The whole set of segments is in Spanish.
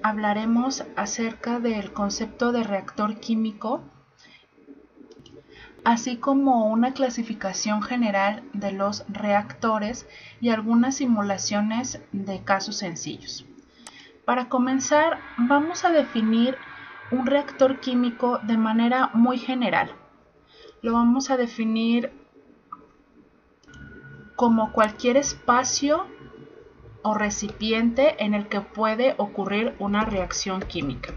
Hablaremos acerca del concepto de reactor químico, así como una clasificación general de los reactores y algunas simulaciones de casos sencillos. Para comenzar, vamos a definir un reactor químico de manera muy general. Lo vamos a definir como cualquier espacio o recipiente en el que puede ocurrir una reacción química.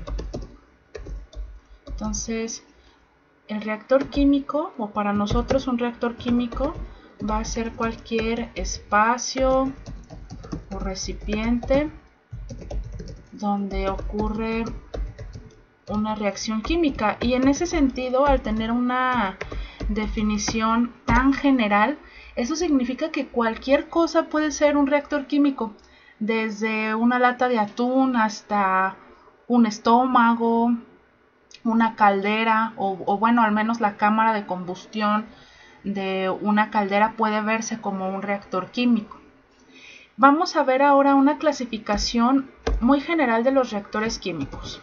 Entonces, el reactor químico, o para nosotros un reactor químico, va a ser cualquier espacio o recipiente donde ocurre una reacción química. Y en ese sentido, al tener una definición tan general, eso significa que cualquier cosa puede ser un reactor químico, desde una lata de atún hasta un estómago, una caldera o bueno, al menos la cámara de combustión de una caldera puede verse como un reactor químico. Vamos a ver ahora una clasificación muy general de los reactores químicos.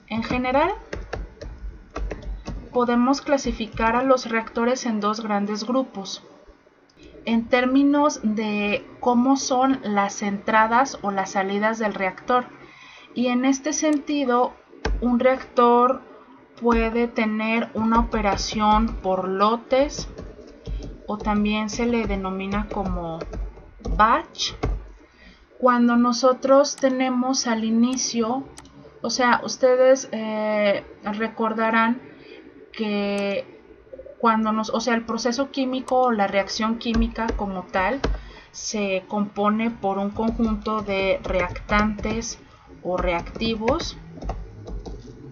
En general, podemos clasificar a los reactores en dos grandes grupos, en términos de cómo son las entradas o las salidas del reactor. Y en este sentido, un reactor puede tener una operación por lotes, o también se le denomina como batch. Cuando nosotros tenemos al inicio, o sea, ustedes recordarán que cuando el proceso químico o la reacción química como tal se compone por un conjunto de reactantes o reactivos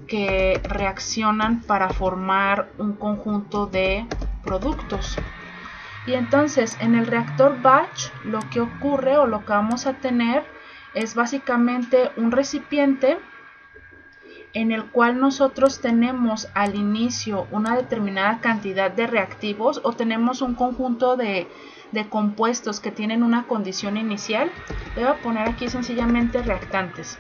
que reaccionan para formar un conjunto de productos. Y entonces en el reactor batch lo que ocurre o lo que vamos a tener es básicamente un recipiente en el cual nosotros tenemos al inicio una determinada cantidad de reactivos, o tenemos un conjunto de compuestos que tienen una condición inicial. Le voy a poner aquí sencillamente reactantes.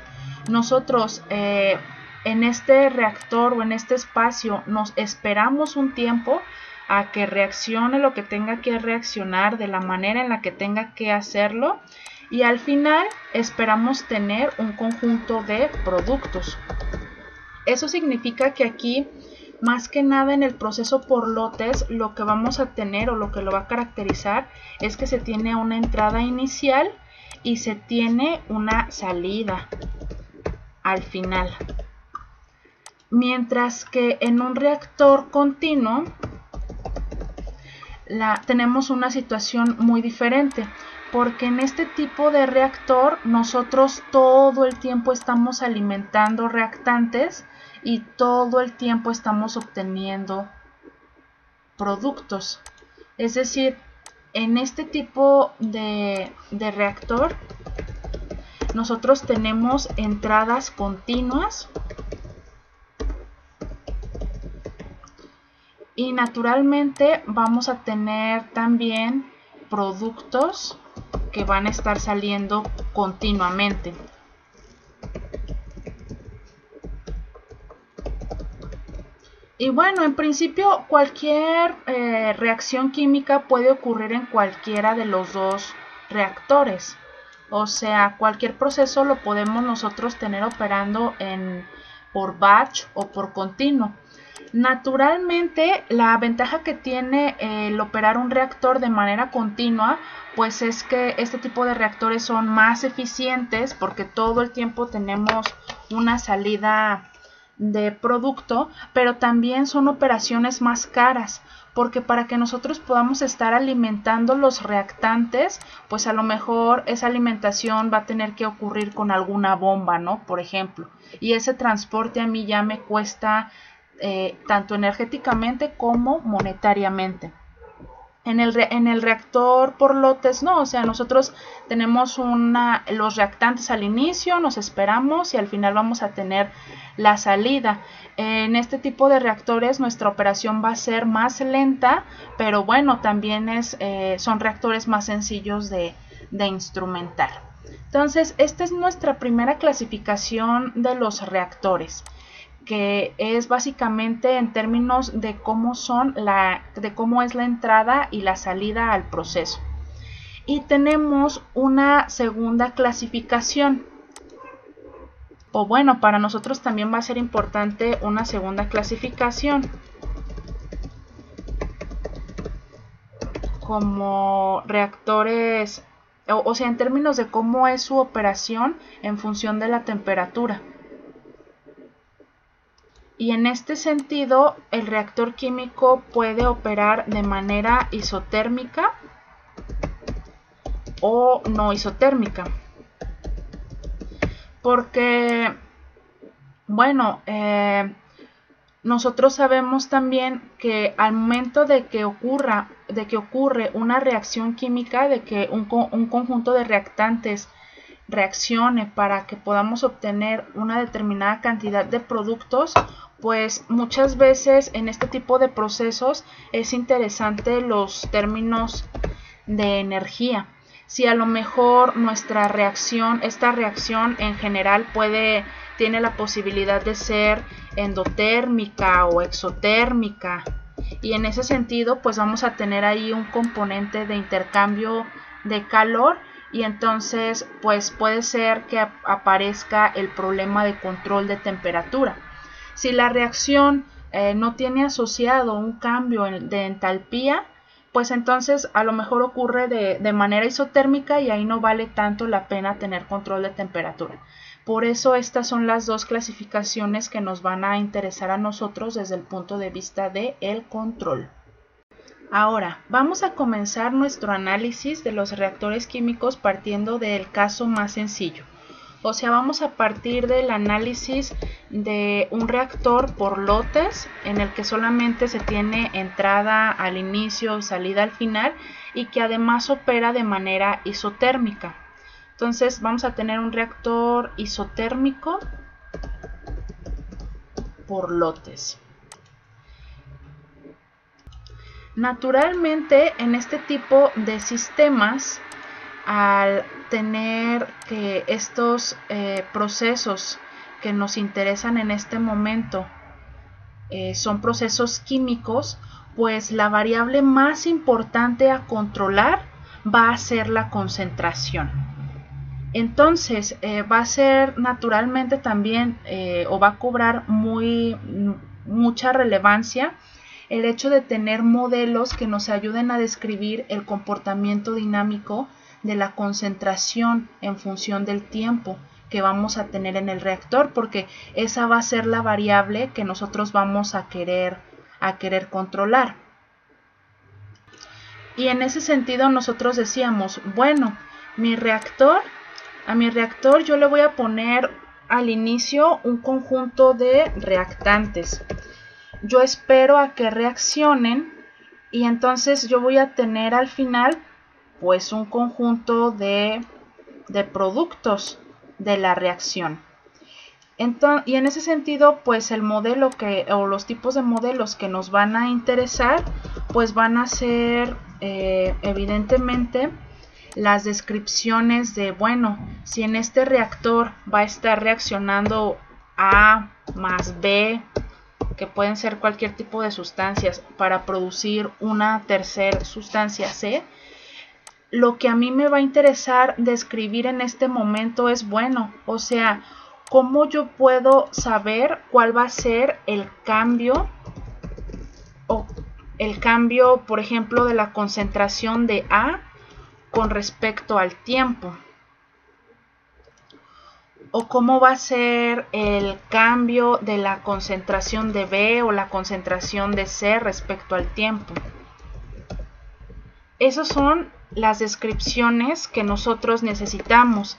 Nosotros en este reactor o en este espacio nos esperamos un tiempo a que reaccione lo que tenga que reaccionar de la manera en la que tenga que hacerlo, y al final esperamos tener un conjunto de productos. Eso significa que aquí, más que nada en el proceso por lotes, lo que vamos a tener o lo que lo va a caracterizar es que se tiene una entrada inicial y se tiene una salida al final. Mientras que en un reactor continuo tenemos una situación muy diferente, porque en este tipo de reactor nosotros todo el tiempo estamos alimentando reactantes y todo el tiempo estamos obteniendo productos. Es decir, en este tipo de reactor nosotros tenemos entradas continuas y naturalmente vamos a tener también productos que van a estar saliendo continuamente. Y bueno, en principio cualquier reacción química puede ocurrir en cualquiera de los dos reactores. O sea, cualquier proceso lo podemos nosotros tener operando por batch o por continuo. Naturalmente, la ventaja que tiene el operar un reactor de manera continua, pues es que este tipo de reactores son más eficientes porque todo el tiempo tenemos una salida de producto, pero también son operaciones más caras, porque para que nosotros podamos estar alimentando los reactantes, pues a lo mejor esa alimentación va a tener que ocurrir con alguna bomba, ¿no? Por ejemplo, y ese transporte a mí ya me cuesta tanto energéticamente como monetariamente. En el reactor por lotes no, o sea, nosotros tenemos los reactantes al inicio, nos esperamos y al final vamos a tener la salida. En este tipo de reactores nuestra operación va a ser más lenta, pero bueno, también son reactores más sencillos de instrumentar. Entonces, esta es nuestra primera clasificación de los reactores, que es básicamente en términos de cómo es la entrada y la salida al proceso. Y tenemos una segunda clasificación. O bueno, para nosotros también va a ser importante una segunda clasificación, como reactores, o sea, en términos de cómo es su operación en función de la temperatura. Y en este sentido, el reactor químico puede operar de manera isotérmica o no isotérmica. Porque, bueno, nosotros sabemos también que al momento de que ocurre una reacción química, de que un conjunto de reactantes reaccione para que podamos obtener una determinada cantidad de productos, pues muchas veces en este tipo de procesos es interesante los términos de energía. Si a lo mejor esta reacción en general tiene la posibilidad de ser endotérmica o exotérmica, y en ese sentido pues vamos a tener ahí un componente de intercambio de calor, y entonces pues puede ser que aparezca el problema de control de temperatura. Si la reacción no tiene asociado un cambio de entalpía, pues entonces a lo mejor ocurre de manera isotérmica y ahí no vale tanto la pena tener control de temperatura. Por eso estas son las dos clasificaciones que nos van a interesar a nosotros desde el punto de vista del control. Ahora, vamos a comenzar nuestro análisis de los reactores químicos partiendo del caso más sencillo. O sea, vamos a partir del análisis de un reactor por lotes en el que solamente se tiene entrada al inicio, salida al final, y que además opera de manera isotérmica. Entonces vamos a tener un reactor isotérmico por lotes. Naturalmente, en este tipo de sistemas, al tener que estos procesos que nos interesan en este momento son procesos químicos, pues la variable más importante a controlar va a ser la concentración. Entonces va a ser naturalmente también o va a cobrar mucha relevancia el hecho de tener modelos que nos ayuden a describir el comportamiento dinámico de la concentración en función del tiempo que vamos a tener en el reactor, porque esa va a ser la variable que nosotros vamos a querer controlar. Y en ese sentido nosotros decíamos, bueno, a mi reactor yo le voy a poner al inicio un conjunto de reactantes. Yo espero a que reaccionen y entonces yo voy a tener al final pues un conjunto de productos de la reacción. Y en ese sentido pues el modelo o los tipos de modelos que nos van a interesar pues van a ser evidentemente las descripciones de, bueno, si en este reactor va a estar reaccionando A más B, que pueden ser cualquier tipo de sustancias, para producir una tercera sustancia C, lo que a mí me va a interesar describir en este momento es, bueno, o sea, cómo yo puedo saber cuál va a ser el cambio, por ejemplo, de la concentración de A con respecto al tiempo. O cómo va a ser el cambio de la concentración de B o la concentración de C respecto al tiempo. Esas son las descripciones que nosotros necesitamos.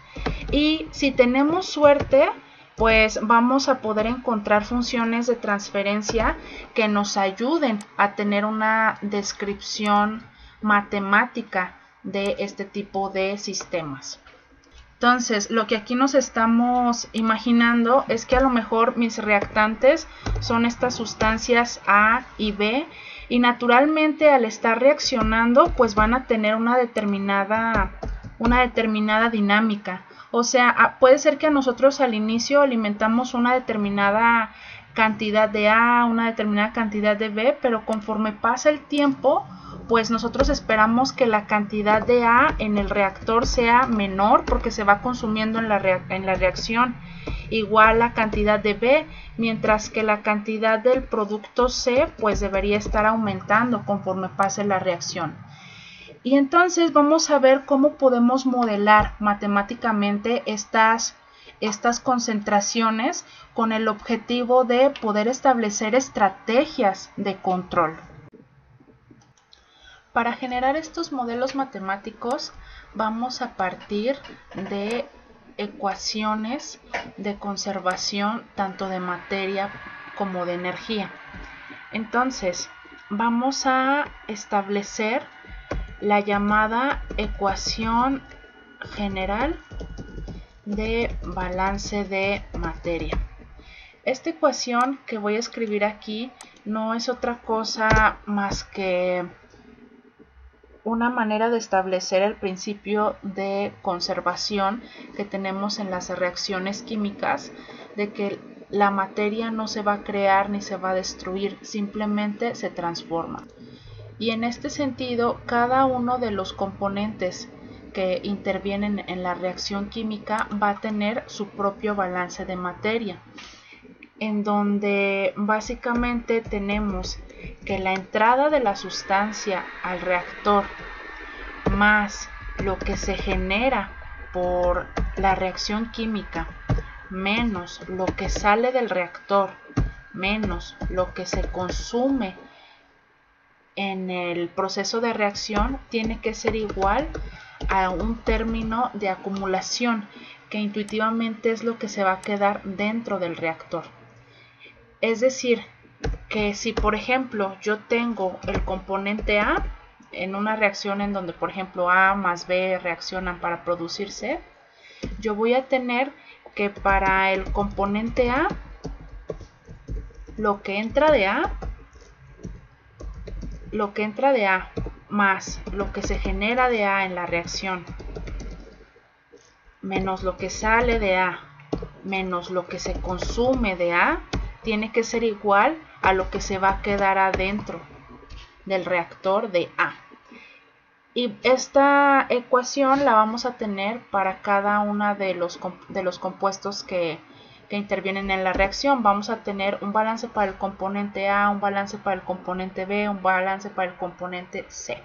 Y si tenemos suerte, pues vamos a poder encontrar funciones de transferencia que nos ayuden a tener una descripción matemática de este tipo de sistemas. Entonces, lo que aquí nos estamos imaginando es que a lo mejor mis reactantes son estas sustancias A y B, y naturalmente al estar reaccionando pues van a tener una determinada una determinada dinámica. O sea, puede ser que a nosotros al inicio alimentamos una determinada cantidad de A, una determinada cantidad de B, pero conforme pasa el tiempo, pues nosotros esperamos que la cantidad de A en el reactor sea menor porque se va consumiendo en la reacción, igual la cantidad de B, mientras que la cantidad del producto C pues debería estar aumentando conforme pase la reacción. Y entonces vamos a ver cómo podemos modelar matemáticamente estas concentraciones con el objetivo de poder establecer estrategias de control. Para generar estos modelos matemáticos vamos a partir de ecuaciones de conservación tanto de materia como de energía. Entonces vamos a establecer la llamada ecuación general de balance de materia. Esta ecuación que voy a escribir aquí no es otra cosa más que una manera de establecer el principio de conservación que tenemos en las reacciones químicas, de que la materia no se va a crear ni se va a destruir, simplemente se transforma. Y en este sentido, cada uno de los componentes que intervienen en la reacción química va a tener su propio balance de materia, en donde básicamente tenemos que la entrada de la sustancia al reactor más lo que se genera por la reacción química menos lo que sale del reactor menos lo que se consume en el proceso de reacción tiene que ser igual a un término de acumulación que intuitivamente es lo que se va a quedar dentro del reactor. Es decir, que si por ejemplo yo tengo el componente A en una reacción en donde por ejemplo A más B reaccionan para producir C, yo voy a tener que para el componente A lo que entra de A más lo que se genera de A en la reacción menos lo que sale de A menos lo que se consume de A tiene que ser igual a lo que se va a quedar adentro del reactor de A. Y esta ecuación la vamos a tener para cada uno de los compuestos que intervienen en la reacción. Vamos a tener un balance para el componente A, un balance para el componente B, un balance para el componente C.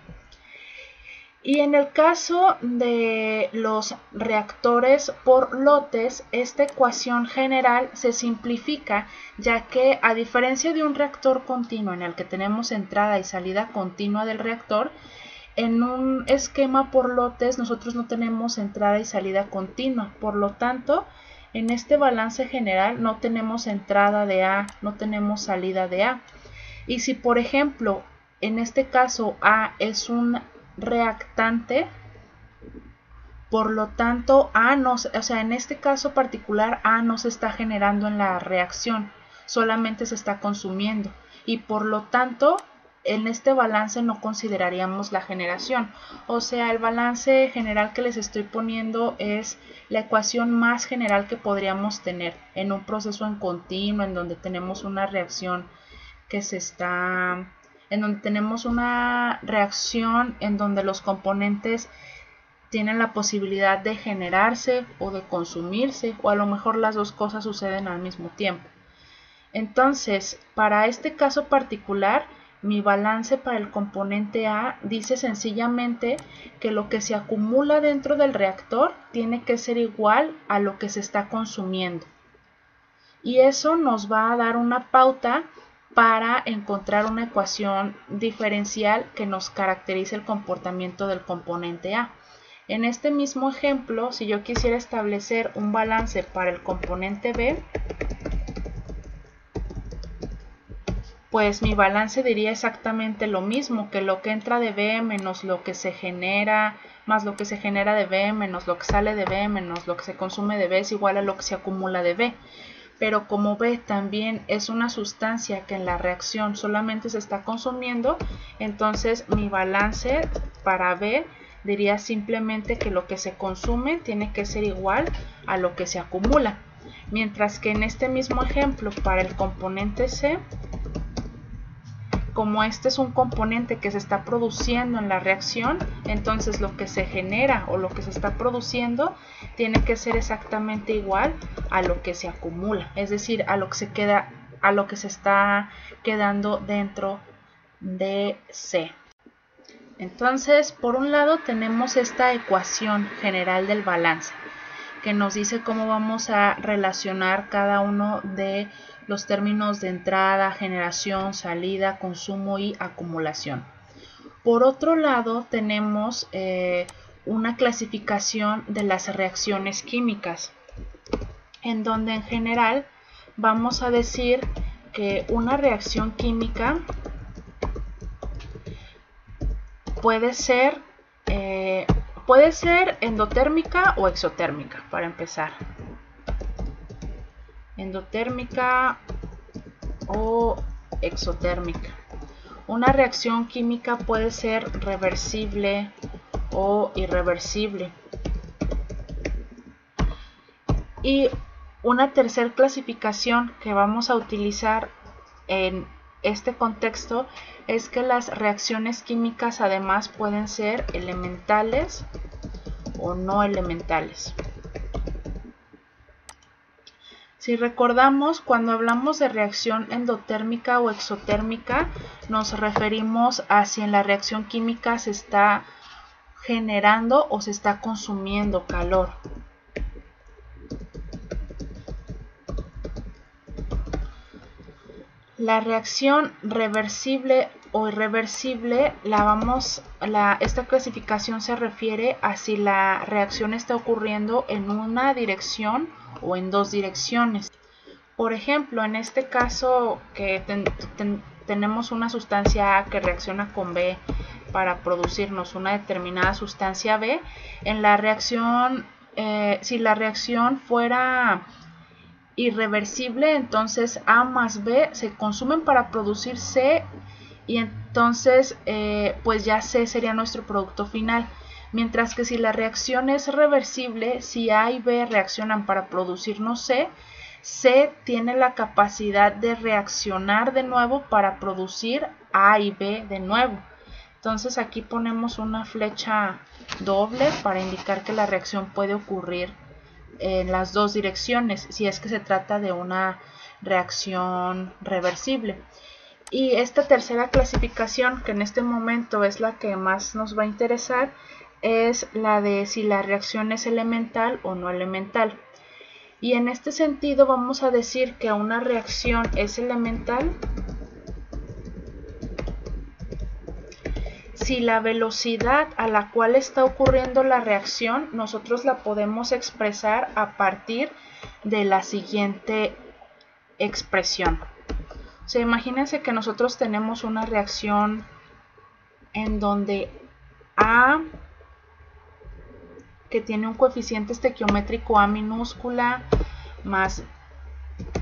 Y en el caso de los reactores por lotes, esta ecuación general se simplifica, ya que a diferencia de un reactor continuo en el que tenemos entrada y salida continua del reactor, en un esquema por lotes nosotros no tenemos entrada y salida continua. Por lo tanto, en este balance general no tenemos entrada de A, no tenemos salida de A. Y si por ejemplo, en este caso A es un reactante, por lo tanto en este caso particular A no se está generando en la reacción, solamente se está consumiendo y por lo tanto en este balance no consideraríamos la generación. O sea, el balance general que les estoy poniendo es la ecuación más general que podríamos tener en un proceso en continuo, en donde tenemos una reacción en donde los componentes tienen la posibilidad de generarse o de consumirse, o a lo mejor las dos cosas suceden al mismo tiempo. Entonces, para este caso particular, mi balance para el componente A dice sencillamente que lo que se acumula dentro del reactor tiene que ser igual a lo que se está consumiendo. Y eso nos va a dar una pauta para encontrar una ecuación diferencial que nos caracterice el comportamiento del componente A. En este mismo ejemplo, si yo quisiera establecer un balance para el componente B, pues mi balance diría exactamente lo mismo, que lo que entra de B menos lo que se genera, más lo que se genera de B, menos lo que sale de B, menos lo que se consume de B es igual a lo que se acumula de B. Pero como B también es una sustancia que en la reacción solamente se está consumiendo, entonces mi balance para B diría simplemente que lo que se consume tiene que ser igual a lo que se acumula. Mientras que en este mismo ejemplo, para el componente C, como este es un componente que se está produciendo en la reacción, entonces lo que se genera o lo que se está produciendo tiene que ser exactamente igual a lo que se acumula, es decir, a lo que se queda, a lo que se está quedando dentro de C. Entonces, por un lado tenemos esta ecuación general del balance, que nos dice cómo vamos a relacionar cada uno de los términos de entrada, generación, salida, consumo y acumulación. Por otro lado, tenemos una clasificación de las reacciones químicas, en donde en general vamos a decir que una reacción química puede ser endotérmica o exotérmica, para empezar. Endotérmica o exotérmica. Una reacción química puede ser reversible o irreversible. Y una tercera clasificación que vamos a utilizar en este contexto es que las reacciones químicas además pueden ser elementales o no elementales. Si recordamos, cuando hablamos de reacción endotérmica o exotérmica, nos referimos a si en la reacción química se está generando o se está consumiendo calor. La reacción reversible o irreversible, esta clasificación se refiere a si la reacción está ocurriendo en una dirección o en dos direcciones. Por ejemplo, en este caso que tenemos una sustancia A que reacciona con B para producirnos una determinada sustancia B, en la reacción, si la reacción fuera irreversible, entonces A más B se consumen para producir C y entonces pues ya C sería nuestro producto final. Mientras que si la reacción es reversible, si A y B reaccionan para producirnos C, C tiene la capacidad de reaccionar de nuevo para producir A y B de nuevo. Entonces aquí ponemos una flecha doble para indicar que la reacción puede ocurrir en las dos direcciones, si es que se trata de una reacción reversible. Y esta tercera clasificación, que en este momento es la que más nos va a interesar, es la de si la reacción es elemental o no elemental. Y en este sentido vamos a decir que una reacción es elemental si la velocidad a la cual está ocurriendo la reacción nosotros la podemos expresar a partir de la siguiente expresión. O sea, imagínense que nosotros tenemos una reacción en donde A, que tiene un coeficiente estequiométrico A minúscula, más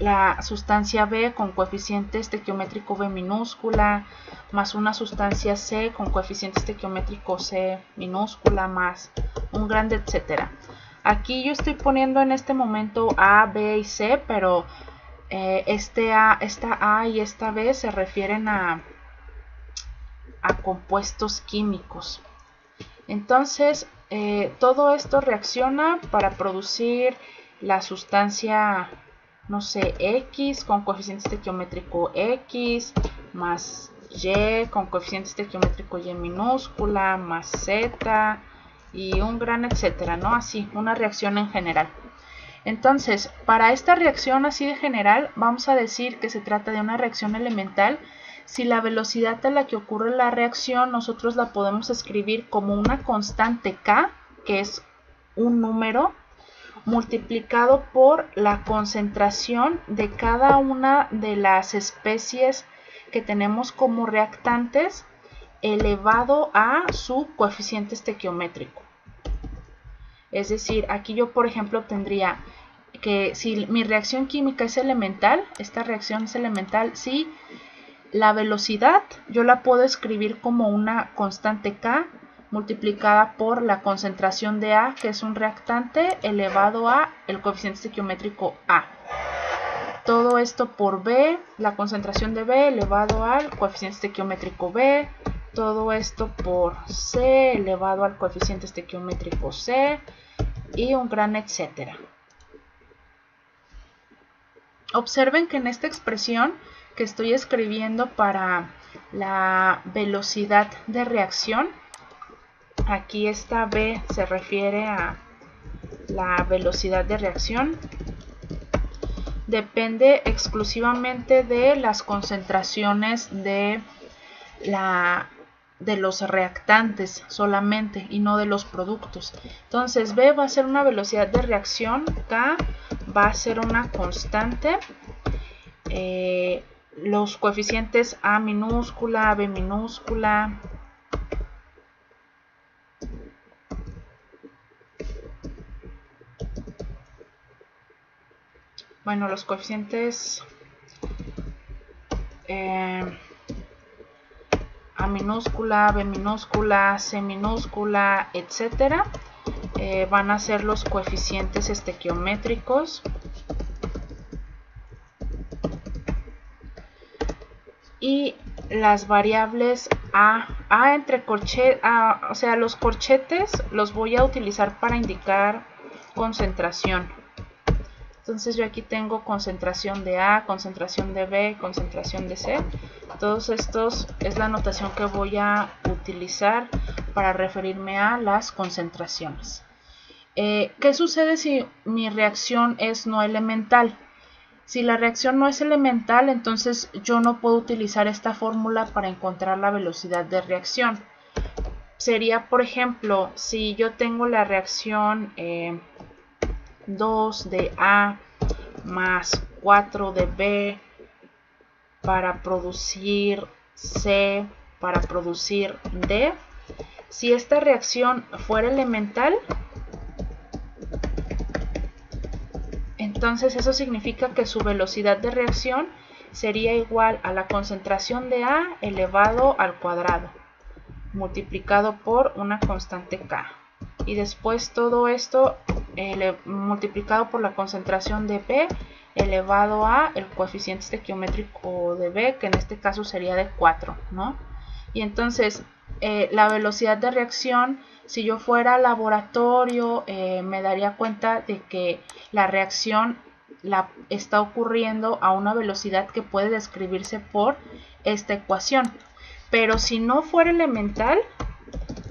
la sustancia B con coeficiente estequiométrico B minúscula, más una sustancia C con coeficiente estequiométrico C minúscula, más un grande, etcétera. Aquí yo estoy poniendo en este momento A, B y C, pero esta A y esta B se refieren a compuestos químicos. Entonces, todo esto reacciona para producir la sustancia, no sé, X con coeficiente estequiométrico X, más Y con coeficiente estequiométrico Y minúscula, más Z y un gran etcétera, ¿no? Así, una reacción en general. Entonces, para esta reacción así de general, vamos a decir que se trata de una reacción elemental si la velocidad a la que ocurre la reacción nosotros la podemos escribir como una constante K, que es un número, multiplicado por la concentración de cada una de las especies que tenemos como reactantes elevado a su coeficiente estequiométrico. Es decir, aquí yo por ejemplo tendría que si mi reacción química es elemental, esta reacción es elemental si la velocidad yo la puedo escribir como una constante K multiplicada por la concentración de A, que es un reactante, elevado a el coeficiente estequiométrico A. Todo esto por B, la concentración de B elevado al coeficiente estequiométrico B. Todo esto por C elevado al coeficiente estequiométrico C. Y un gran etcétera. Observen que en esta expresión que estoy escribiendo para la velocidad de reacción, aquí esta B se refiere a la velocidad de reacción, depende exclusivamente de las concentraciones de los reactantes solamente y no de los productos. Entonces B va a ser una velocidad de reacción, K va a ser una constante, los coeficientes A minúscula, B minúscula, bueno, los coeficientes A minúscula, B minúscula, C minúscula, etcétera, van a ser los coeficientes estequiométricos. Y las variables A entre corchetes, o sea, los corchetes los voy a utilizar para indicar concentración. Entonces yo aquí tengo concentración de A, concentración de B, concentración de C. Todos estos es la notación que voy a utilizar para referirme a las concentraciones. ¿Qué sucede si mi reacción es no elemental? Si la reacción no es elemental, entonces yo no puedo utilizar esta fórmula para encontrar la velocidad de reacción. Sería, por ejemplo, si yo tengo la reacción 2 de A más 4 de B para producir C para producir D. Si esta reacción fuera elemental, entonces eso significa que su velocidad de reacción sería igual a la concentración de A elevado al cuadrado, multiplicado por una constante K. Y después todo esto multiplicado por la concentración de B elevado a el coeficiente estequiométrico de B, que en este caso sería de 4, ¿no? Y entonces la velocidad de reacción, si yo fuera al laboratorio, me daría cuenta de que la reacción está ocurriendo a una velocidad que puede describirse por esta ecuación. Pero si no fuera elemental,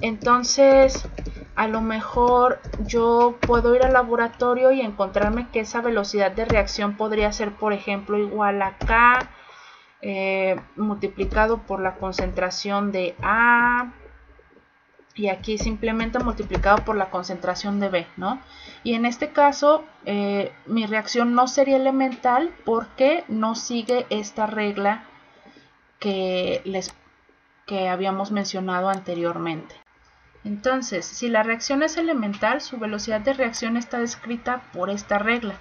entonces a lo mejor yo puedo ir al laboratorio y encontrarme que esa velocidad de reacción podría ser, por ejemplo, igual a K multiplicado por la concentración de A y aquí simplemente multiplicado por la concentración de B, ¿no? Y en este caso mi reacción no sería elemental porque no sigue esta regla que habíamos mencionado anteriormente. Entonces, si la reacción es elemental, su velocidad de reacción está descrita por esta regla.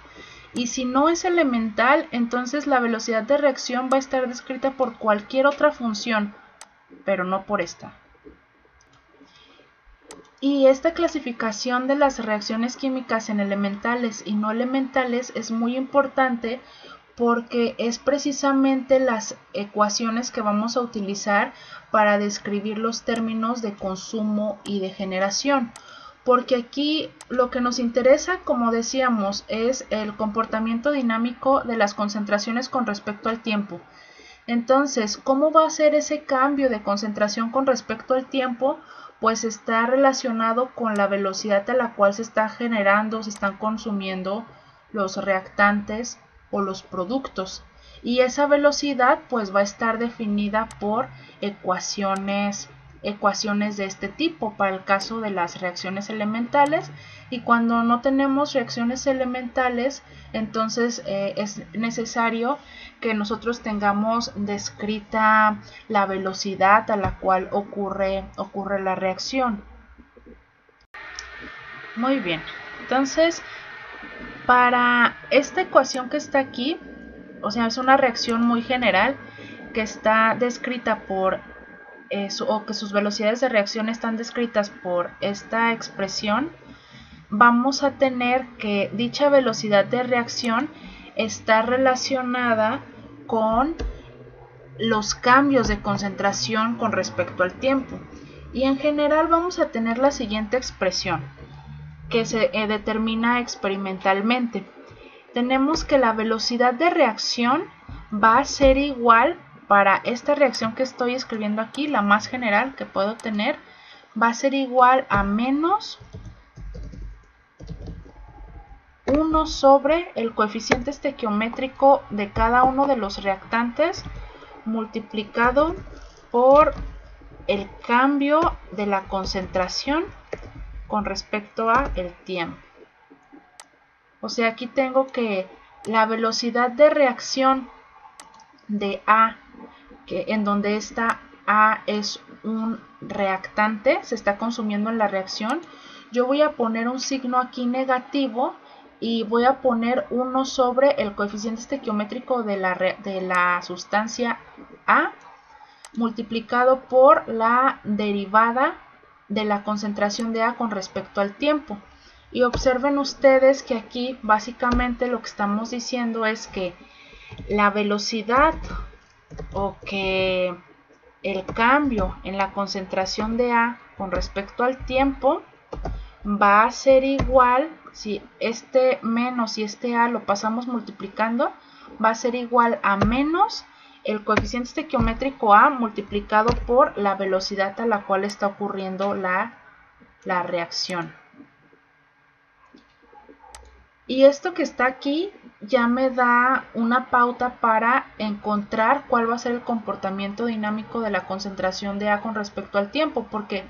Y si no es elemental, entonces la velocidad de reacción va a estar descrita por cualquier otra función, pero no por esta. Y esta clasificación de las reacciones químicas en elementales y no elementales es muy importante porque es precisamente las ecuaciones que vamos a utilizar para describir los términos de consumo y de generación. Porque aquí lo que nos interesa, como decíamos, es el comportamiento dinámico de las concentraciones con respecto al tiempo. Entonces, ¿cómo va a ser ese cambio de concentración con respecto al tiempo? Pues está relacionado con la velocidad a la cual se está generando, se están consumiendo los reactantes o los productos. Y esa velocidad pues va a estar definida por ecuaciones de este tipo para el caso de las reacciones elementales. Y cuando no tenemos reacciones elementales, entonces es necesario que nosotros tengamos descrita la velocidad a la cual ocurre la reacción. Muy bien, entonces para esta ecuación que está aquí, o sea, es una reacción muy general que está descrita por o que sus velocidades de reacción están descritas por esta expresión, vamos a tener que dicha velocidad de reacción está relacionada con los cambios de concentración con respecto al tiempo. Y en general vamos a tener la siguiente expresión que se determina experimentalmente. Tenemos que la velocidad de reacción va a ser igual para esta reacción que estoy escribiendo aquí, la más general que puedo tener, va a ser igual a menos 1 sobre el coeficiente estequiométrico de cada uno de los reactantes multiplicado por el cambio de la concentración con respecto a el tiempo. O sea, aquí tengo que la velocidad de reacción de A, en donde esta A es un reactante, se está consumiendo en la reacción, yo voy a poner un signo aquí negativo y voy a poner 1 sobre el coeficiente estequiométrico de la sustancia A multiplicado por la derivada de la concentración de A con respecto al tiempo. Y observen ustedes que aquí básicamente lo que estamos diciendo es que la velocidad o que el cambio en la concentración de A con respecto al tiempo va a ser igual, si este menos y este A lo pasamos multiplicando, va a ser igual a menos el coeficiente estequiométrico A multiplicado por la velocidad a la cual está ocurriendo la reacción. Y esto que está aquí ya me da una pauta para encontrar cuál va a ser el comportamiento dinámico de la concentración de A con respecto al tiempo, porque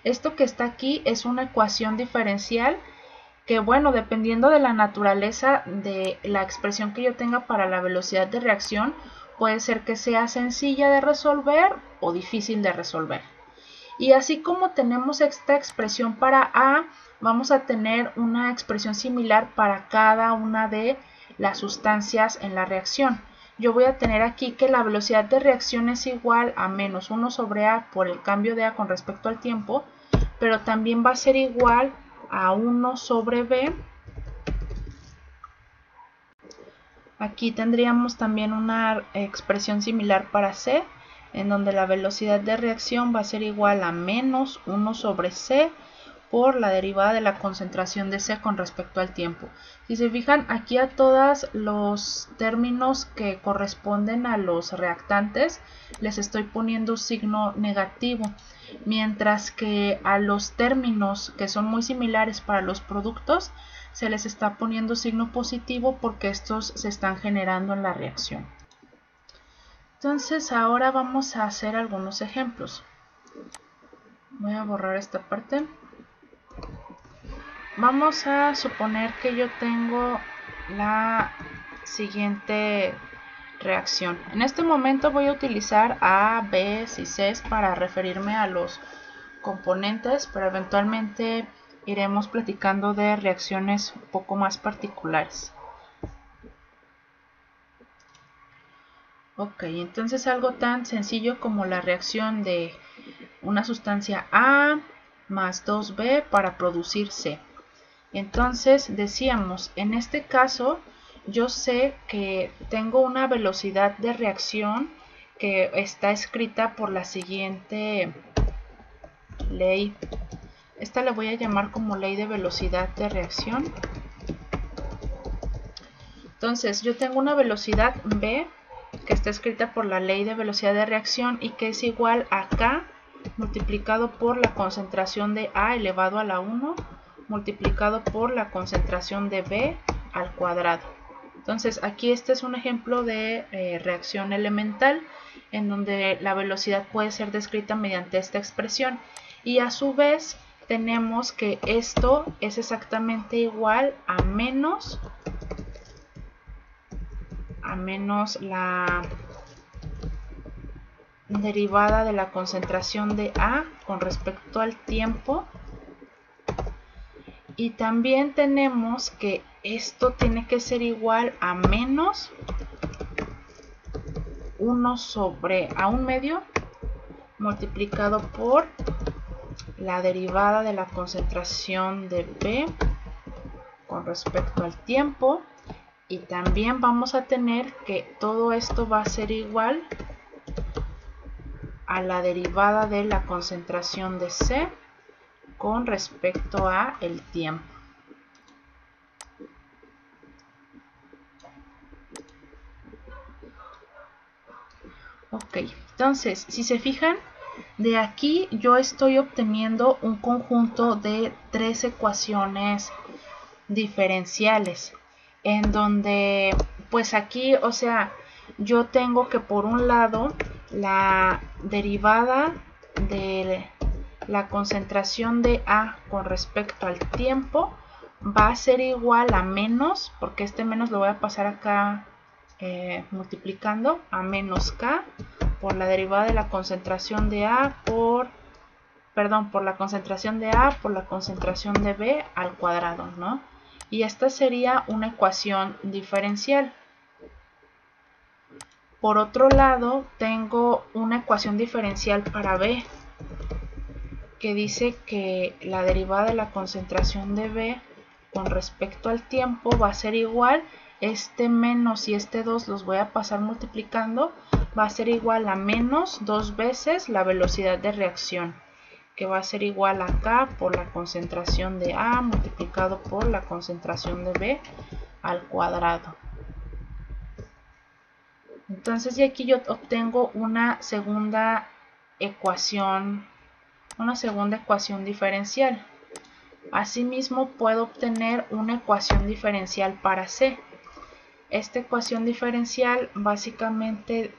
esto que está aquí es una ecuación diferencial que, bueno, dependiendo de la naturaleza de la expresión que yo tenga para la velocidad de reacción, puede ser que sea sencilla de resolver o difícil de resolver. Y así como tenemos esta expresión para A, vamos a tener una expresión similar para cada una de las sustancias en la reacción. Yo voy a tener aquí que la velocidad de reacción es igual a menos 1 sobre A por el cambio de A con respecto al tiempo, pero también va a ser igual a 1 sobre B. Aquí tendríamos también una expresión similar para C, en donde la velocidad de reacción va a ser igual a menos 1 sobre C por la derivada de la concentración de C con respecto al tiempo. Si se fijan, aquí a todos los términos que corresponden a los reactantes les estoy poniendo signo negativo, mientras que a los términos que son muy similares para los productos se les está poniendo signo positivo porque estos se están generando en la reacción. Entonces ahora vamos a hacer algunos ejemplos. Voy a borrar esta parte. Vamos a suponer que yo tengo la siguiente reacción. En este momento voy a utilizar A, B y C para referirme a los componentes, pero eventualmente iremos platicando de reacciones un poco más particulares. Ok, entonces algo tan sencillo como la reacción de una sustancia A más 2B para producir C. Entonces decíamos, en este caso yo sé que tengo una velocidad de reacción que está escrita por la siguiente ley. Esta le voy a llamar como ley de velocidad de reacción. Entonces yo tengo una velocidad B que está escrita por la ley de velocidad de reacción y que es igual a K multiplicado por la concentración de A elevado a la 1 multiplicado por la concentración de B al cuadrado. Entonces aquí este es un ejemplo de reacción elemental en donde la velocidad puede ser descrita mediante esta expresión y a su vez tenemos que esto es exactamente igual a menos la derivada de la concentración de A con respecto al tiempo. Y también tenemos que esto tiene que ser igual a menos 1 sobre A1 medio multiplicado por la derivada de la concentración de B con respecto al tiempo. Y también vamos a tener que todo esto va a ser igual a la derivada de la concentración de C con respecto a el tiempo. Ok, entonces, si se fijan, de aquí yo estoy obteniendo un conjunto de 3 ecuaciones diferenciales, en donde, pues aquí, o sea, yo tengo que por un lado la derivada de la concentración de A con respecto al tiempo va a ser igual a menos, porque este menos lo voy a pasar acá multiplicando, a menos K por la derivada de la concentración de A por la concentración de A por la concentración de B al cuadrado, ¿no? Y esta sería una ecuación diferencial. Por otro lado, tengo una ecuación diferencial para B, que dice que la derivada de la concentración de B con respecto al tiempo va a ser igual, este menos y este 2 los voy a pasar multiplicando, va a ser igual a menos 2 veces la velocidad de reacción, que va a ser igual a K por la concentración de A multiplicado por la concentración de B al cuadrado. Entonces, y aquí yo obtengo una segunda ecuación diferencial. Asimismo, puedo obtener una ecuación diferencial para C. Esta ecuación diferencial, básicamente,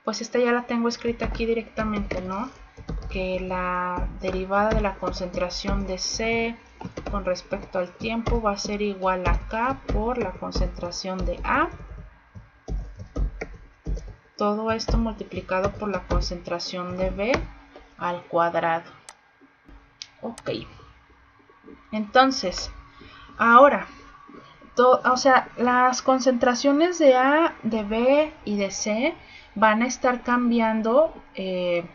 pues esta ya la tengo escrita aquí directamente, ¿no? Que la derivada de la concentración de C con respecto al tiempo va a ser igual a K por la concentración de A. Todo esto multiplicado por la concentración de B al cuadrado. Ok. Entonces, ahora, o sea, las concentraciones de A, de B y de C van a estar cambiando en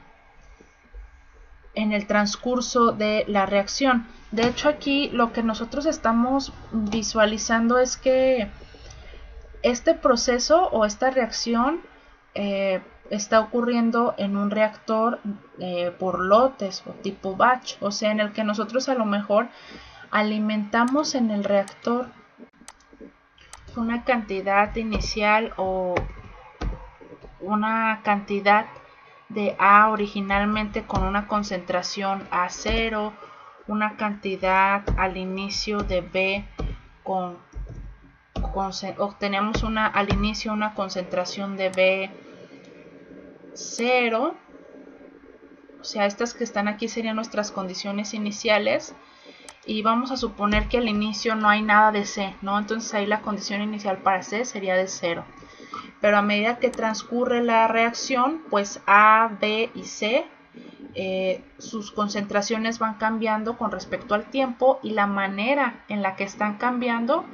el transcurso de la reacción. De hecho, aquí lo que nosotros estamos visualizando es que este proceso o esta reacción está ocurriendo en un reactor por lotes o tipo batch, o sea, en el que nosotros a lo mejor alimentamos en el reactor una cantidad inicial o una cantidad de A originalmente con una concentración A0, una cantidad al inicio de B obtenemos al inicio una concentración de B 0, o sea, estas que están aquí serían nuestras condiciones iniciales, y vamos a suponer que al inicio no hay nada de C, ¿no? Entonces ahí la condición inicial para C sería de 0. Pero a medida que transcurre la reacción, pues A, B y C, sus concentraciones van cambiando con respecto al tiempo, y la manera en la que están cambiando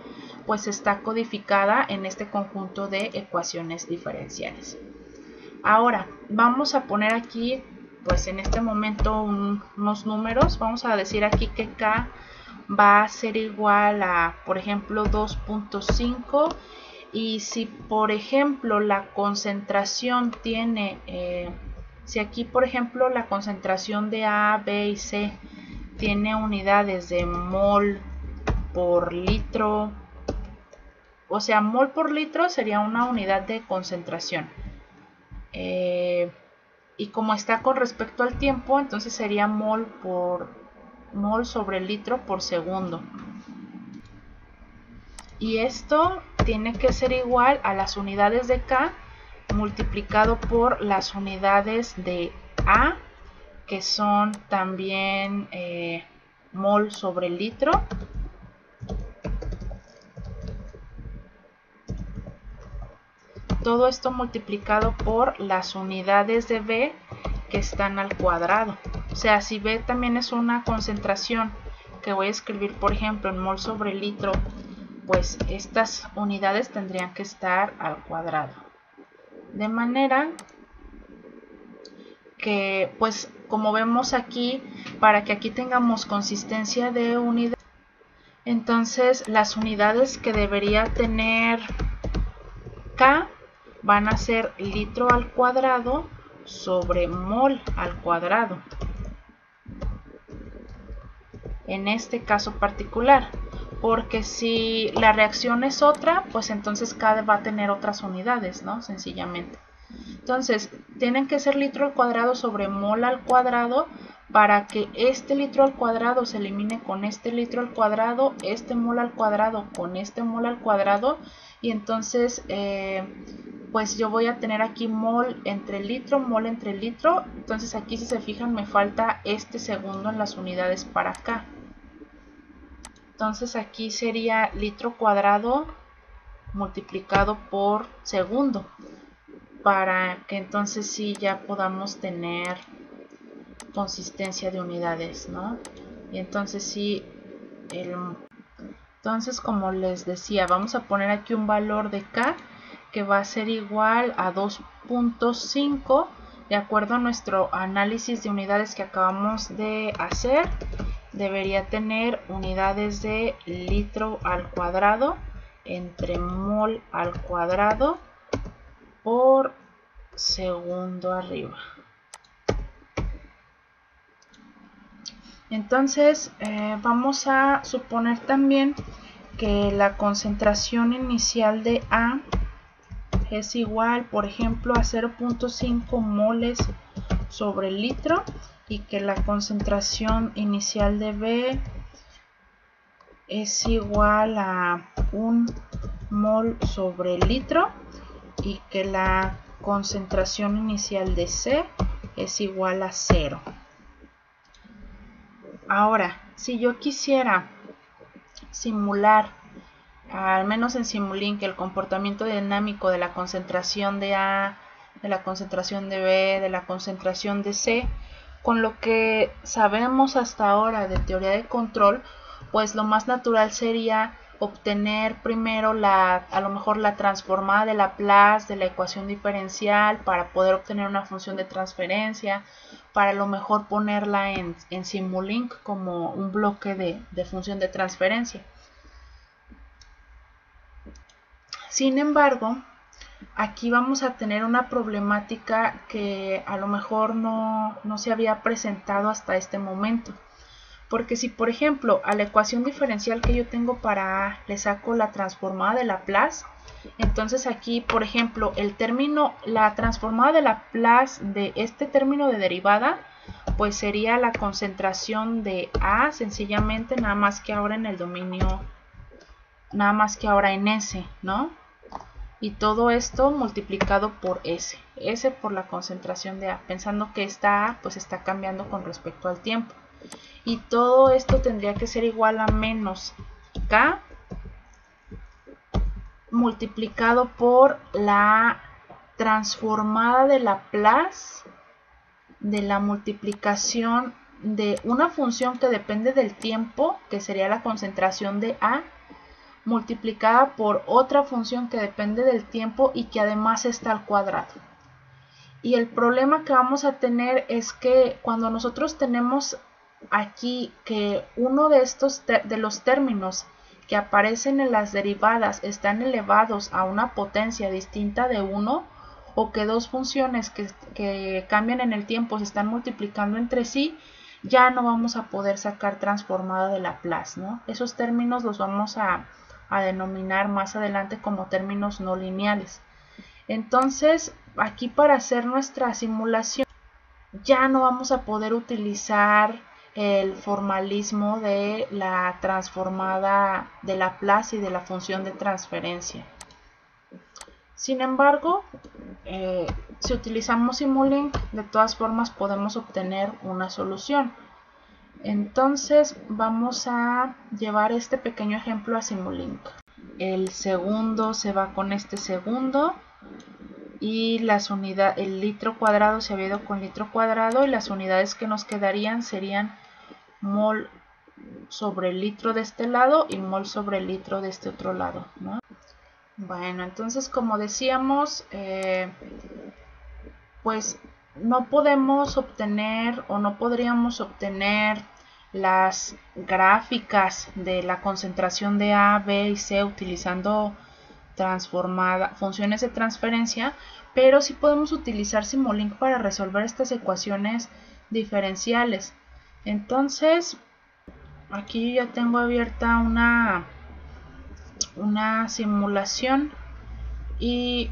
pues está codificada en este conjunto de ecuaciones diferenciales. Ahora vamos a poner aquí pues en este momento unos números. Vamos a decir aquí que K va a ser igual a, por ejemplo, 2.5, y si por ejemplo la concentración tiene, si aquí por ejemplo la concentración de A, B y C tiene unidades de mol por litro, o sea, mol por litro sería una unidad de concentración, y como está con respecto al tiempo, entonces sería mol sobre litro por segundo. Y esto tiene que ser igual a las unidades de K multiplicado por las unidades de A, que son también mol sobre litro, todo esto multiplicado por las unidades de B, que están al cuadrado. O sea, si B también es una concentración que voy a escribir, por ejemplo, en mol sobre litro, pues estas unidades tendrían que estar al cuadrado. De manera que pues como vemos aquí, para que aquí tengamos consistencia de unidad, entonces las unidades que debería tener K van a ser litro al cuadrado sobre mol al cuadrado. En este caso particular, porque si la reacción es otra, pues entonces K va a tener otras unidades, ¿no? Sencillamente. Entonces, tienen que ser litro al cuadrado sobre mol al cuadrado para que este litro al cuadrado se elimine con este litro al cuadrado, este mol al cuadrado con este mol al cuadrado, y entonces pues yo voy a tener aquí mol entre litro, mol entre litro. Entonces aquí, si se fijan, me falta este segundo en las unidades para acá. Entonces aquí sería litro cuadrado multiplicado por segundo, para que entonces sí ya podamos tener consistencia de unidades, ¿no? Y entonces sí, entonces como les decía, vamos a poner aquí un valor de K que va a ser igual a 2.5, de acuerdo a nuestro análisis de unidades que acabamos de hacer. Debería tener unidades de litro al cuadrado entre mol al cuadrado por segundo arriba. Entonces vamos a suponer también que la concentración inicial de A es igual, por ejemplo, a 0.5 moles sobre litro, y que la concentración inicial de B es igual a 1 mol sobre litro, y que la concentración inicial de C es igual a 0. Ahora, si yo quisiera simular, al menos en Simulink, el comportamiento dinámico de la concentración de A, de la concentración de B, de la concentración de C, con lo que sabemos hasta ahora de teoría de control, pues lo más natural sería obtener primero a lo mejor la transformada de Laplace de la ecuación diferencial para poder obtener una función de transferencia, para a lo mejor ponerla en Simulink como un bloque de función de transferencia. Sin embargo, aquí vamos a tener una problemática que a lo mejor no se había presentado hasta este momento. Porque si, por ejemplo, a la ecuación diferencial que yo tengo para A le saco la transformada de Laplace, entonces aquí, por ejemplo, la transformada de Laplace de este término de derivada, pues sería la concentración de A, sencillamente, nada más que ahora en el dominio, nada más que ahora en S, ¿no? Y todo esto multiplicado por S por la concentración de A, pensando que esta A pues está cambiando con respecto al tiempo. Y todo esto tendría que ser igual a menos K multiplicado por la transformada de Laplace de la multiplicación de una función que depende del tiempo, que sería la concentración de A, multiplicada por otra función que depende del tiempo y que además está al cuadrado. Y el problema que vamos a tener es que cuando nosotros tenemos aquí que uno de los términos que aparecen en las derivadas están elevados a una potencia distinta de 1, o que dos funciones que cambian en el tiempo se están multiplicando entre sí, ya no vamos a poder sacar transformada de Laplace, ¿no? Esos términos los vamos a denominar más adelante como términos no lineales. Entonces, aquí para hacer nuestra simulación ya no vamos a poder utilizar el formalismo de la transformada de Laplace y de la función de transferencia. Sin embargo, si utilizamos Simulink, de todas formas podemos obtener una solución. Entonces vamos a llevar este pequeño ejemplo a Simulink. El segundo se va con este segundo, y el litro cuadrado se había ido con litro cuadrado, y las unidades que nos quedarían serían mol sobre litro de este lado y mol sobre litro de este otro lado, ¿no? Bueno, entonces como decíamos, pues no podemos obtener o no podríamos obtener las gráficas de la concentración de A, B y C utilizando funciones de transferencia, pero sí podemos utilizar Simulink para resolver estas ecuaciones diferenciales. Entonces, aquí ya tengo abierta una simulación y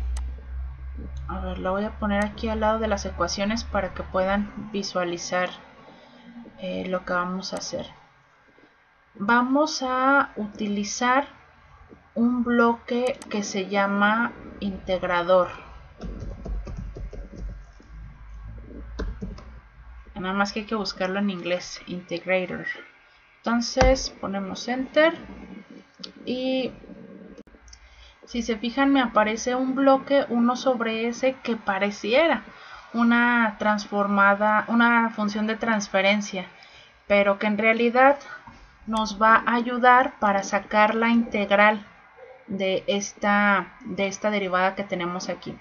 a ver, la voy a poner aquí al lado de las ecuaciones para que puedan visualizar lo que vamos a hacer. Vamos a utilizar un bloque que se llama integrador. Nada más que hay que buscarlo en inglés, integrator. Entonces ponemos enter y si se fijan me aparece un bloque 1 sobre s que pareciera una función de transferencia, pero que en realidad nos va a ayudar para sacar la integral de esta derivada que tenemos aquí.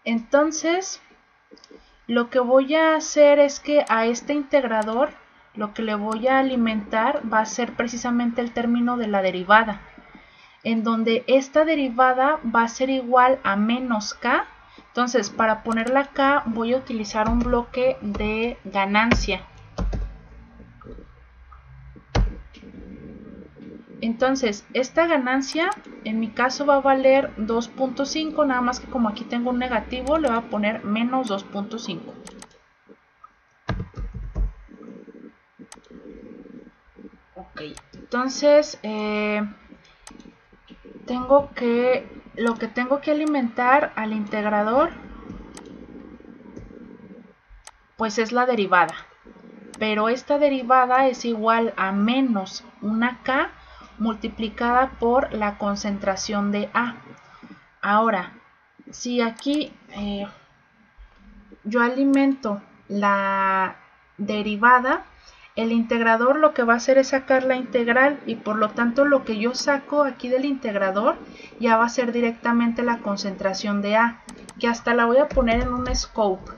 Entonces, lo que voy a hacer es que a este integrador lo que le voy a alimentar va a ser precisamente el término de la derivada, en donde esta derivada va a ser igual a menos k. Entonces, para ponerla acá voy a utilizar un bloque de ganancia. Entonces, esta ganancia en mi caso va a valer 2.5, nada más que como aquí tengo un negativo, le voy a poner menos 2.5. Ok, entonces lo que tengo que alimentar al integrador pues es la derivada, pero esta derivada es igual a menos una k multiplicada por la concentración de A. Ahora, si aquí yo alimento la derivada, el integrador lo que va a hacer es sacar la integral y por lo tanto lo que yo saco aquí del integrador ya va a ser directamente la concentración de A, que hasta la voy a poner en un scope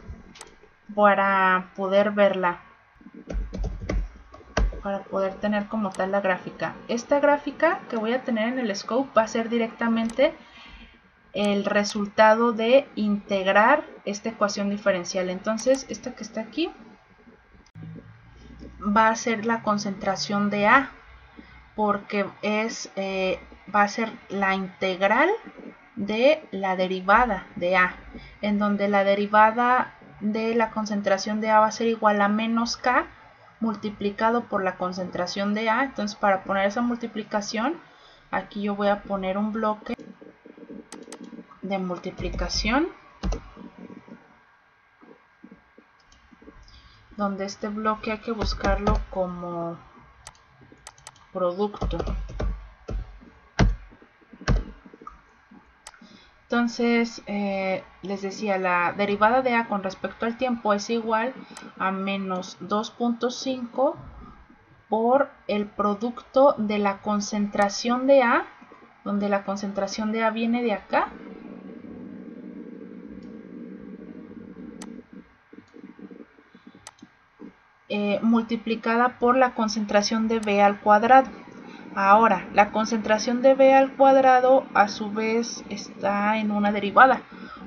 para poder verla, para poder tener como tal la gráfica. Esta gráfica que voy a tener en el scope va a ser directamente el resultado de integrar esta ecuación diferencial. Entonces, esta que está aquí va a ser la concentración de A, porque va a ser la integral de la derivada de A, en donde la derivada de la concentración de A va a ser igual a menos K multiplicado por la concentración de A. Entonces, para poner esa multiplicación, aquí yo voy a poner un bloque de multiplicación, donde este bloque hay que buscarlo como producto. Entonces, les decía, la derivada de A con respecto al tiempo es igual a menos 2.5 por el producto de la concentración de A, donde la concentración de A viene de acá, multiplicada por la concentración de B al cuadrado. Ahora, la concentración de B al cuadrado a su vez está en una derivada.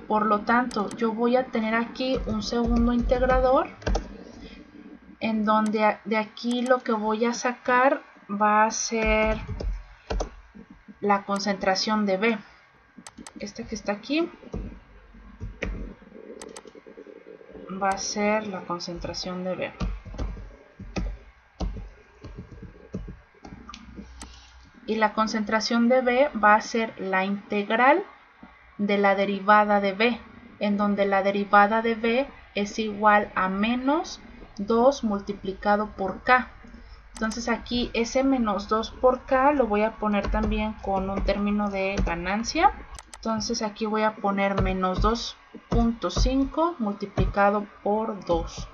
Por lo tanto, yo voy a tener aquí un segundo integrador en donde de aquí lo que voy a sacar va a ser la concentración de B. Esta que está aquí va a ser la concentración de B. Y la concentración de B va a ser la integral de la derivada de B, en donde la derivada de B es igual a menos 2 multiplicado por K. Entonces aquí ese menos 2 por K lo voy a poner también con un término de ganancia. Entonces aquí voy a poner menos 2.5 multiplicado por 2.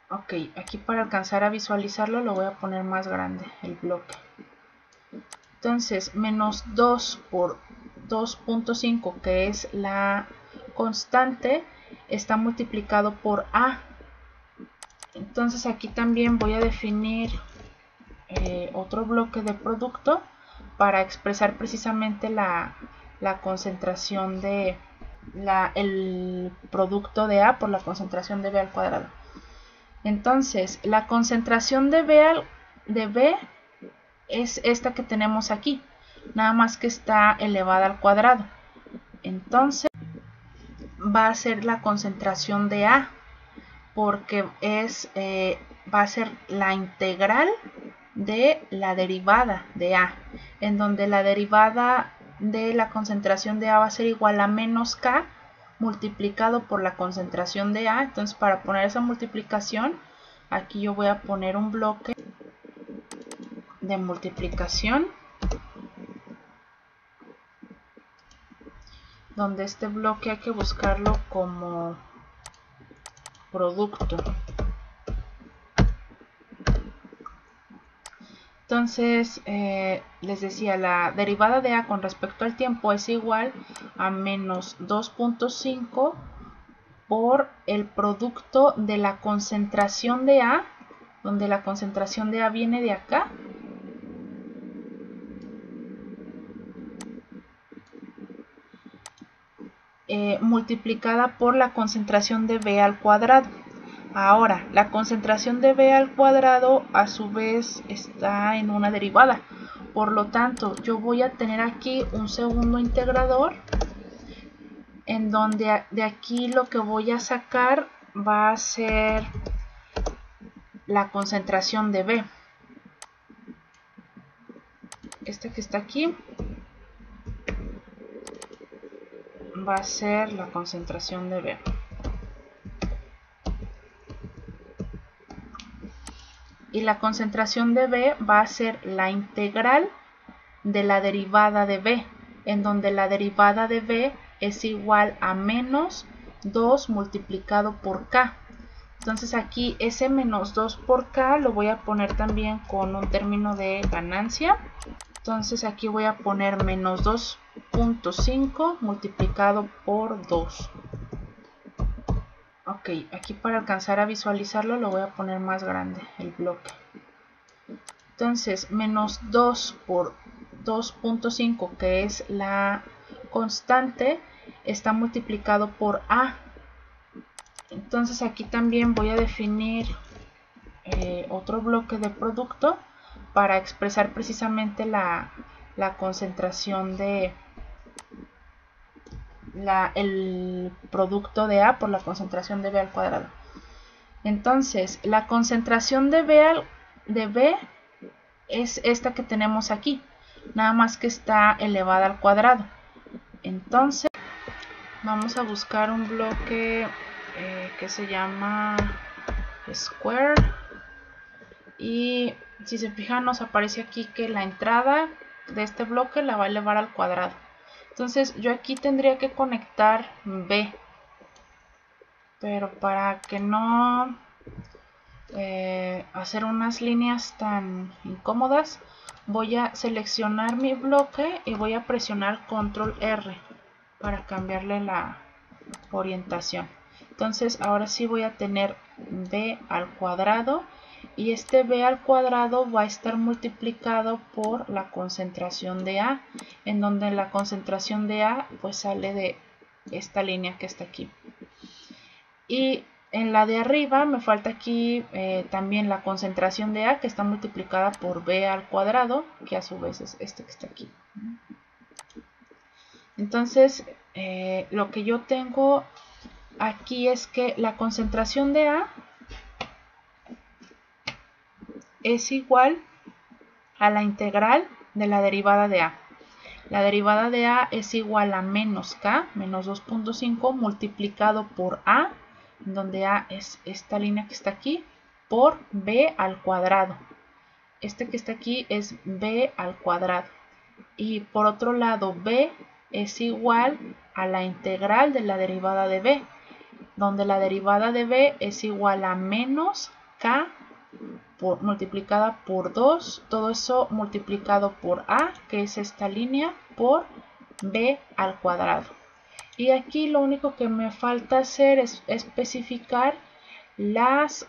Ok, aquí para alcanzar a visualizarlo lo voy a poner más grande el bloque. Entonces menos 2 por 2.5, que es la constante, está multiplicado por A. Entonces aquí también voy a definir otro bloque de producto para expresar precisamente la concentración de el producto de A por la concentración de B al cuadrado. Entonces la concentración de B es esta que tenemos aquí, nada más que está elevada al cuadrado. Entonces va a ser la concentración de A, porque va a ser la integral de la derivada de A, en donde la derivada de la concentración de A va a ser igual a menos K multiplicado por la concentración de A. Entonces, para poner esa multiplicación, aquí yo voy a poner un bloque de multiplicación, donde este bloque hay que buscarlo como producto. Entonces, les decía, la derivada de A con respecto al tiempo es igual a menos 2.5 por el producto de la concentración de A, donde la concentración de A viene de acá, multiplicada por la concentración de B al cuadrado. Ahora, la concentración de B al cuadrado a su vez está en una derivada. Por lo tanto, yo voy a tener aquí un segundo integrador, en donde de aquí lo que voy a sacar va a ser la concentración de B. Este que está aquí va a ser la concentración de B. Y la concentración de B va a ser la integral de la derivada de B, en donde la derivada de B es igual a menos 2 multiplicado por K. Entonces aquí ese menos 2 por K lo voy a poner también con un término de ganancia. Entonces aquí voy a poner menos 2.5 multiplicado por 2. Ok, aquí para alcanzar a visualizarlo lo voy a poner más grande el bloque. Entonces menos 2 por 2.5, que es la constante, está multiplicado por A. Entonces aquí también voy a definir otro bloque de producto para expresar precisamente la concentración de el producto de A por la concentración de B al cuadrado. Entonces la concentración de B es esta que tenemos aquí, nada más que está elevada al cuadrado. Entonces vamos a buscar un bloque que se llama square, y si se fijan nos aparece aquí que la entrada de este bloque la va a elevar al cuadrado. Entonces yo aquí tendría que conectar B, pero para que no hacer unas líneas tan incómodas, voy a seleccionar mi bloque y voy a presionar control R para cambiarle la orientación. Entonces ahora sí voy a tener B al cuadrado, y este B al cuadrado va a estar multiplicado por la concentración de A, en donde la concentración de A pues sale de esta línea que está aquí. Y en la de arriba me falta aquí también la concentración de A, que está multiplicada por B al cuadrado, que a su vez es este que está aquí. Entonces lo que yo tengo aquí es que la concentración de A es igual a la integral de la derivada de A. La derivada de A es igual a menos K, menos 2.5 multiplicado por A, donde A es esta línea que está aquí, por B al cuadrado. Este que está aquí es B al cuadrado. Y por otro lado, B es igual a la integral de la derivada de B, donde la derivada de B es igual a menos K multiplicada por 2, todo eso multiplicado por A, que es esta línea, por B al cuadrado. Y aquí lo único que me falta hacer es especificar las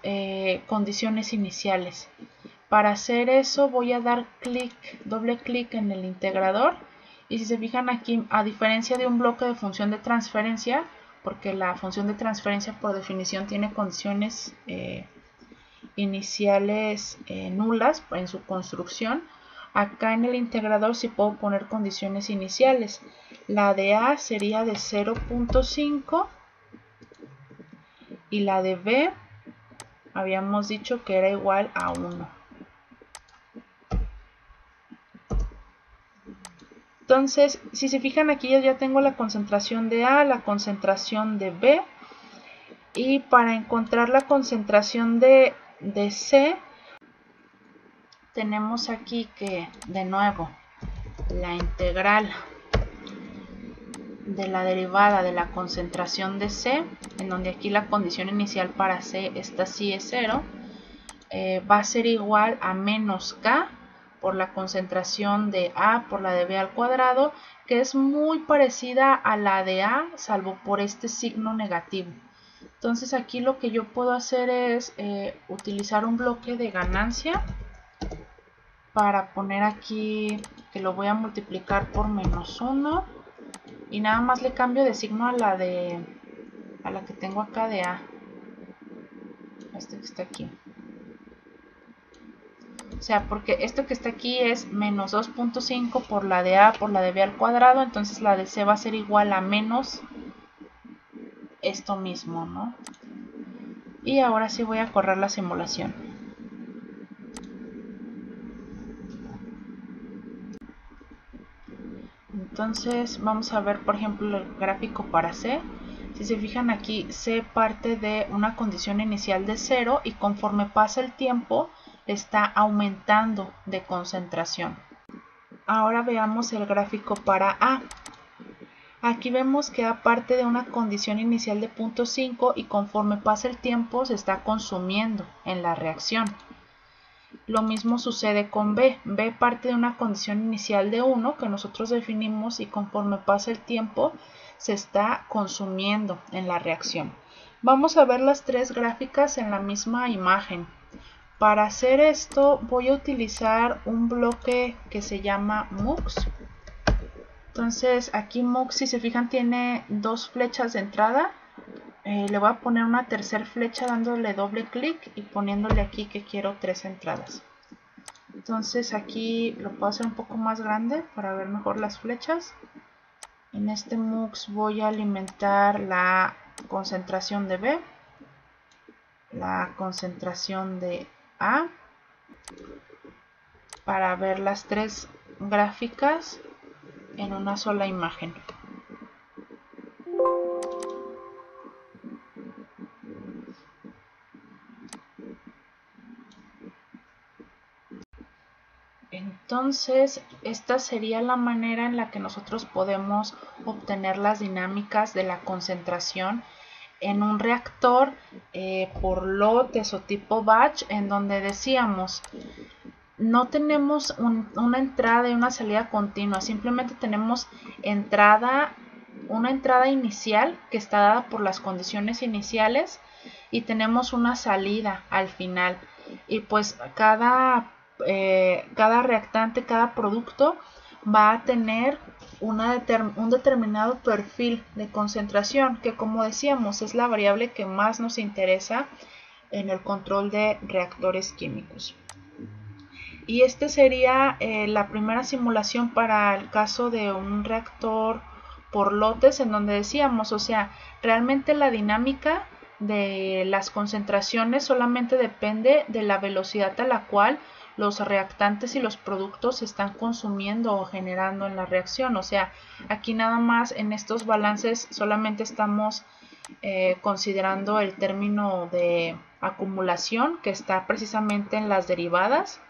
condiciones iniciales. Para hacer eso voy a dar doble clic en el integrador, y si se fijan aquí, a diferencia de un bloque de función de transferencia, porque la función de transferencia por definición tiene condiciones iniciales nulas en su construcción, acá en el integrador sí puedo poner condiciones iniciales. La de A sería de 0.5 y la de B habíamos dicho que era igual a 1. Entonces, si se fijan aquí ya tengo la concentración de A, la concentración de B, y para encontrar la concentración de C, tenemos aquí que, de nuevo, la integral de la derivada de la concentración de C, en donde aquí la condición inicial para C, esta sí es 0, va a ser igual a menos K por la concentración de A por la de B al cuadrado, que es muy parecida a la de A, salvo por este signo negativo. Entonces aquí lo que yo puedo hacer es utilizar un bloque de ganancia para poner aquí que lo voy a multiplicar por menos 1, y nada más le cambio de signo a la que tengo acá de A, este que está aquí. O sea, porque esto que está aquí es menos 2.5 por la de A por la de B al cuadrado, entonces la de C va a ser igual a menos esto mismo, ¿no? Y ahora sí voy a correr la simulación. Entonces vamos a ver, por ejemplo, el gráfico para C. Si se fijan aquí, C parte de una condición inicial de 0 y conforme pasa el tiempo está aumentando de concentración. Ahora veamos el gráfico para A. Aquí vemos que A parte de una condición inicial de 0.5 y conforme pasa el tiempo se está consumiendo en la reacción. Lo mismo sucede con B. B parte de una condición inicial de 1 que nosotros definimos y conforme pasa el tiempo se está consumiendo en la reacción. Vamos a ver las tres gráficas en la misma imagen. Para hacer esto voy a utilizar un bloque que se llama MUX. Entonces aquí MUX, si se fijan, tiene dos flechas de entrada. Le voy a poner una tercera flecha dándole doble clic y poniéndole aquí que quiero 3 entradas. Entonces aquí lo puedo hacer un poco más grande para ver mejor las flechas. En este MUX voy a alimentar la concentración de B, la concentración de A, para ver las tres gráficas en una sola imagen. Entonces, esta sería la manera en la que nosotros podemos obtener las dinámicas de la concentración en un reactor por lotes o tipo batch, en donde decíamos no tenemos una entrada y una salida continua, simplemente tenemos una entrada inicial que está dada por las condiciones iniciales y tenemos una salida al final, y pues cada reactante, cada producto va a tener un determinado perfil de concentración, que como decíamos es la variable que más nos interesa en el control de reactores químicos. Y esta sería la primera simulación para el caso de un reactor por lotes, en donde decíamos, o sea, realmente la dinámica de las concentraciones solamente depende de la velocidad a la cual los reactantes y los productos se están consumiendo o generando en la reacción. O sea, aquí nada más en estos balances solamente estamos considerando el término de acumulación, que está precisamente en las derivadas,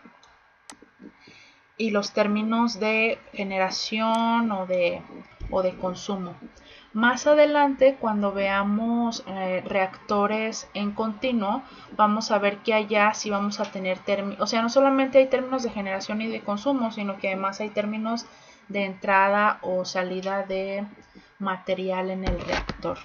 y los términos de generación o de consumo. Más adelante, cuando veamos reactores en continuo, vamos a ver que allá sí vamos a tener términos, o sea, no solamente hay términos de generación y de consumo, sino que además hay términos de entrada o salida de material en el reactor.